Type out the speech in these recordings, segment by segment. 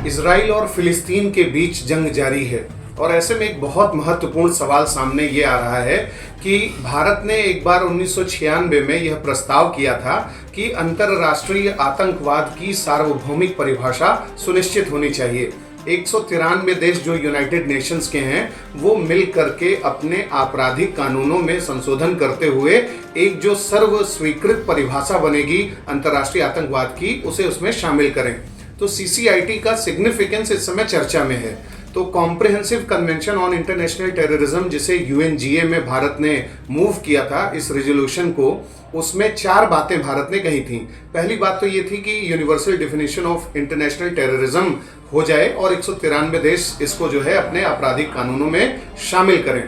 Israel और फिलिस्तीन के बीच जंग जारी है और ऐसे में एक बहुत महत्वपूर्ण सवाल सामने ये आ रहा है कि भारत ने एक बार 1996 में यह प्रस्ताव किया था कि अंतर्राष्ट्रीय आतंकवाद की सार्वभौमिक परिभाषा सुनिश्चित होनी चाहिए। 193 देश जो यूनाइटेड नेशंस के हैं वो मिल करके अपने आपराधिक कानूनों में संशोधन करते हुए एक जो सर्व स्वीकृत परिभाषा बनेगी अंतर्राष्ट्रीय आतंकवाद की उसे उसमें शामिल करें। तो सीसीआईटी का सिग्निफिकेंस इस समय चर्चा में है। तो comprehensive convention on international terrorism जिसे यूएनजीए में भारत ने मूव किया था इस रेजोल्यूशन को, उसमें 4 बातें भारत ने कही थी। पहली बात तो ये थी कि universal definition of international terrorism हो जाए और 193 देश इसको जो है अपने आपराधिक कानूनों में शामिल करें।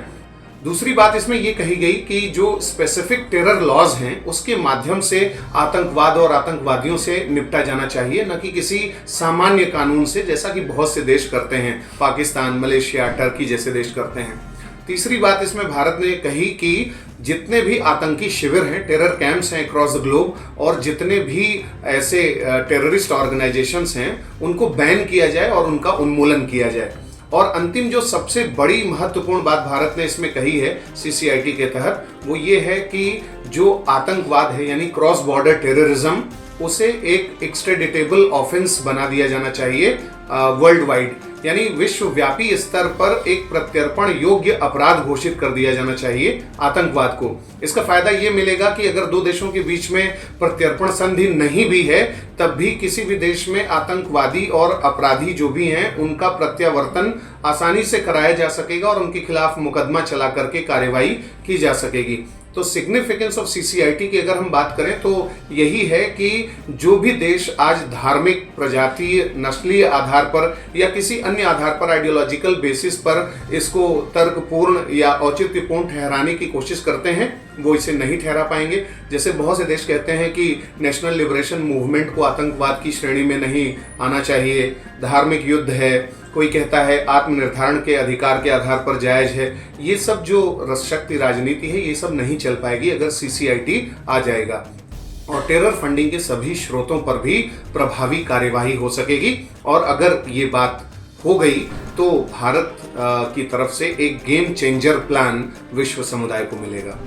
दूसरी बात इसमें यह कही गई कि जो स्पेसिफिक टेरर लॉज हैं उसके माध्यम से आतंकवाद और आतंकवादियों से निपटा जाना चाहिए, न कि किसी सामान्य कानून से, जैसा कि बहुत से देश करते हैं, पाकिस्तान, मलेशिया, टर्की जैसे देश करते हैं। तीसरी बात इसमें भारत ने कही कि जितने भी आतंकी शिविर हैं, टेरर कैंप्स हैं अक्रॉस द ग्लोब, और जितने भी ऐसे टेररिस्ट ऑर्गेनाइजेशंस हैं उनको बैन किया जाए और उनका उन्मूलन किया जाए। और अंतिम जो सबसे बड़ी महत्वपूर्ण बात भारत ने इसमें कही है सीसीआईटी के तहत वो ये है कि जो आतंकवाद है यानी क्रॉस बॉर्डर टेररिज्म उसे एक एक्स्ट्रेडिटेबल ऑफेंस बना दिया जाना चाहिए वर्ल्ड वाइड, यानी विश्वव्यापी स्तर पर एक प्रत्यर्पण योग्य अपराध घोषित कर दिया जाना चाहिए आतंकवाद को। इसका फायदा ये मिलेगा कि अगर 2 देशों के बीच में प्रत्यर्पण संधि नहीं भी है तब भी किसी भी देश में आतंकवादी और अपराधी जो भी हैं उनका प्रत्यावर्तन आसानी से कराया जा सकेगा और उनके खिलाफ मुकदमा चला करके कार्रवाई की जा सकेगी। तो सिग्निफिकेंस ऑफ सीसीआईटी की अगर हम बात करें तो यही है कि जो भी देश आज धार्मिक, प्रजातीय, नस्लीय आधार पर या किसी अन्य आधार पर आइडियोलॉजिकल बेसिस पर इसको तर्कपूर्ण या औचित्यपूर्ण ठहराने की कोशिश करते हैं वो इसे नहीं ठहरा पाएंगे। जैसे बहुत से देश कहते हैं कि नेशनल लिबरेशन मूवमेंट को आतंकवाद की श्रेणी में नहीं आना चाहिए, धार्मिक युद्ध है, कोई कहता है आत्मनिर्धारण के अधिकार के आधार पर जायज है। ये सब जो शक्ति राजनीति है ये सब नहीं चल पाएगी अगर सीसीआईटी आ जाएगा, और टेरर फंडिंग के सभी स्रोतों पर भी प्रभावी कार्यवाही हो सकेगी। और अगर ये बात हो गई तो भारत की तरफ से एक गेम चेंजर प्लान विश्व समुदाय को मिलेगा।